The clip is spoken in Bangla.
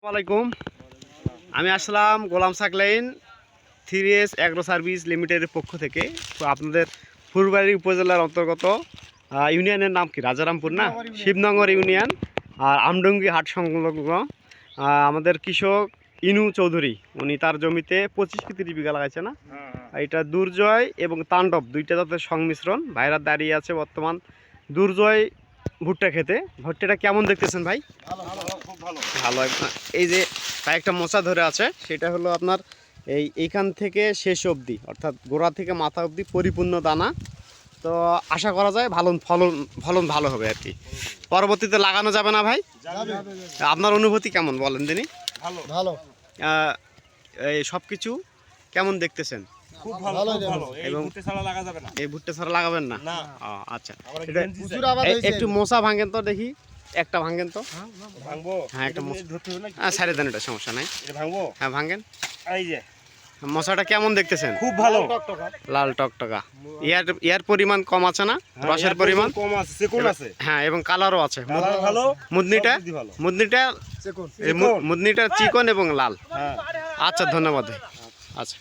আসসালামাইকুম। আমি আসলাম গোলাম সাকলাইন 3S অ্যাগ্রো সার্ভিস লিমিটেডের পক্ষ থেকে। তো আপনাদের ফুলবাড়ি উপজেলার অন্তর্গত ইউনিয়নের নাম কি? রাজারামপুর না, শিবনগর ইউনিয়ন আর আমডঙ্গি হাট সংলগ্ন আমাদের কৃষক ইনু চৌধুরী, উনি তার জমিতে 25 কি 30 বিঘা লাগাইছে না। এটা দুর্জয় এবং তাণ্ডব দুইটা জাতের সংমিশ্রণ। ভাইরা দাঁড়িয়ে আছে বর্তমান দুর্জয় ভুট্টা খেতে। ভুট্টাটা কেমন দেখতেছেন ভাই? ভালো। এই যে কয়েকটা মোচা ধরে আছে, সেটা হলো আপনার এইখান থেকে শেষ অবধি, অর্থাৎ গোড়া থেকে মাথা অবধি পরিপূর্ণ দানা। তো আশা করা যায় ফলন ভালো হবে আর কি। পরবর্তীতে লাগানো যাবে না ভাই? আপনার অনুভূতি কেমন বলেন দিনই? ভালো। এই সব কিছু কেমন দেখতেছেন? খুব ভালো। এবং এই ভুট্টা ছাড়া লাগাবেন না? আচ্ছা, একটু মোচা ভাঙেন তো দেখি, একটা ভাঙেন তো। হ্যাঁ, একটা সাইডে দেন, এটা সমস্যা নাই। হ্যাঁ ভাঙেন। মশাটা কেমন দেখতেছেন? খুব ভালো, লাল টকটকা। ইয়ার পরিমাণ কম আছে না? রসের পরিমাণ কম আছে, চিকন আছে। হ্যাঁ, এবং কালারও আছে। ভালো, মুদনিটা চিকন এবং লাল। আচ্ছা, ধন্যবাদ। আচ্ছা।